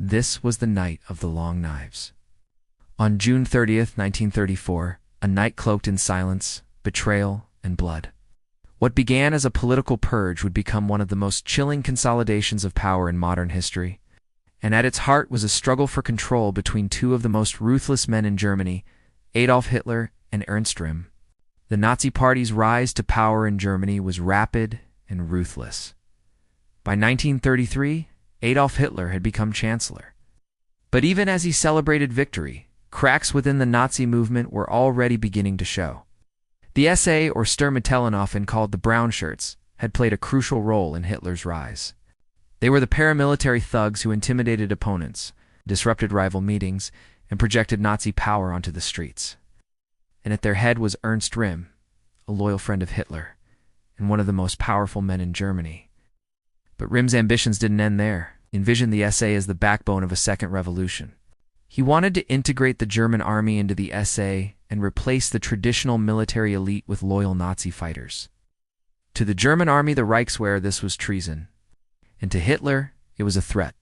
This was the night of the long knives. On June 30th, 1934, a night cloaked in silence, betrayal, and blood. What began as a political purge would become one of the most chilling consolidations of power in modern history. And at its heart was a struggle for control between two of the most ruthless men in Germany, Adolf Hitler and Ernst Röhm. The Nazi Party's rise to power in Germany was rapid and ruthless. By 1933, Adolf Hitler had become chancellor. But even as he celebrated victory, cracks within the Nazi movement were already beginning to show. The SA, or Sturmmitteln, often called the Brown Shirts, had played a crucial role in Hitler's rise. They were the paramilitary thugs who intimidated opponents, disrupted rival meetings, and projected Nazi power onto the streets. And at their head was Ernst Röhm, a loyal friend of Hitler, and one of the most powerful men in Germany. But Röhm's ambitions didn't end there. He envisioned the SA as the backbone of a second revolution. He wanted to integrate the German army into the SA and replace the traditional military elite with loyal Nazi fighters. To the German army, the Reichswehr, this was treason. And to Hitler, it was a threat.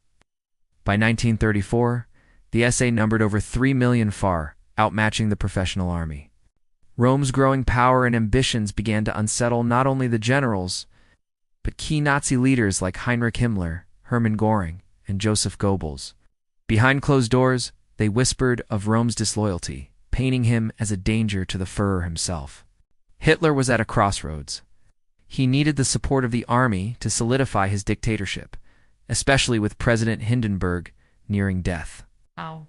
By 1934, the SA numbered over 3 million, far outmatching the professional army. Röhm's growing power and ambitions began to unsettle not only the generals, but key Nazi leaders like Heinrich Himmler, Hermann Göring, and Joseph Goebbels. Behind closed doors, they whispered of Röhm's disloyalty, painting him as a danger to the Führer himself. Hitler was at a crossroads. He needed the support of the army to solidify his dictatorship, especially with President Hindenburg nearing death. Ow.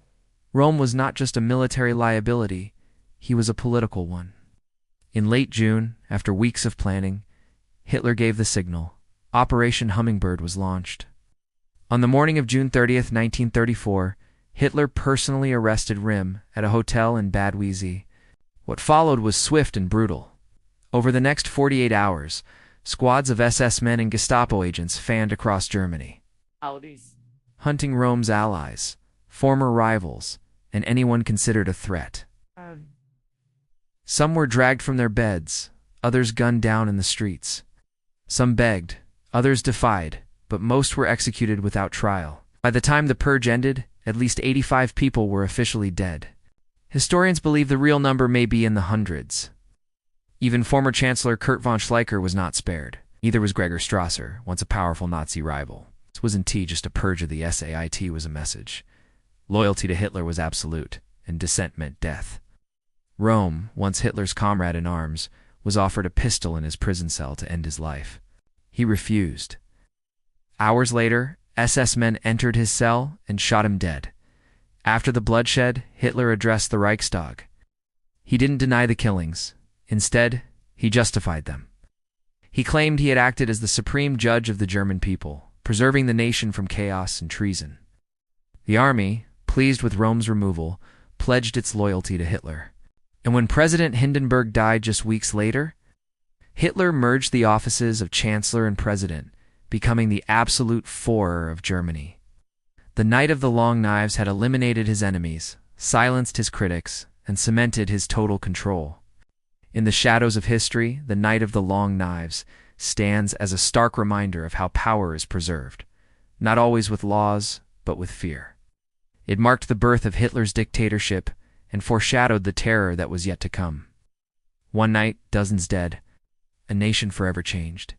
Röhm was not just a military liability, he was a political one. In late June, after weeks of planning, Hitler gave the signal. Operation Hummingbird was launched. On the morning of June 30th, 1934, Hitler personally arrested Röhm at a hotel in Bad Wiessee. What followed was swift and brutal. Over the next 48 hours, squads of SS men and Gestapo agents fanned across Germany, Audis. hunting Röhm's allies, former rivals, and anyone considered a threat. Some were dragged from their beds, others gunned down in the streets. Some begged, others defied, but most were executed without trial. By the time the purge ended, at least 85 people were officially dead. Historians believe the real number may be in the hundreds. Even former Chancellor Kurt von Schleicher was not spared. Neither was Gregor Strasser, once a powerful Nazi rival. This wasn't just a purge of the SAIT was a message. Loyalty to Hitler was absolute, and dissent meant death. Röhm, once Hitler's comrade in arms, was offered a pistol in his prison cell to end his life. He refused. Hours later, SS men entered his cell and shot him dead. After the bloodshed, Hitler addressed the Reichstag. He didn't deny the killings. Instead, he justified them. He claimed he had acted as the supreme judge of the German people, preserving the nation from chaos and treason. The army, pleased with Röhm's removal, pledged its loyalty to Hitler. And when President Hindenburg died just weeks later, Hitler merged the offices of Chancellor and President, becoming the absolute Führer of Germany. The Night of the Long Knives had eliminated his enemies, silenced his critics, and cemented his total control. In the shadows of history, the Night of the Long Knives stands as a stark reminder of how power is preserved, not always with laws, but with fear. It marked the birth of Hitler's dictatorship and foreshadowed the terror that was yet to come. One night, dozens dead, a nation forever changed.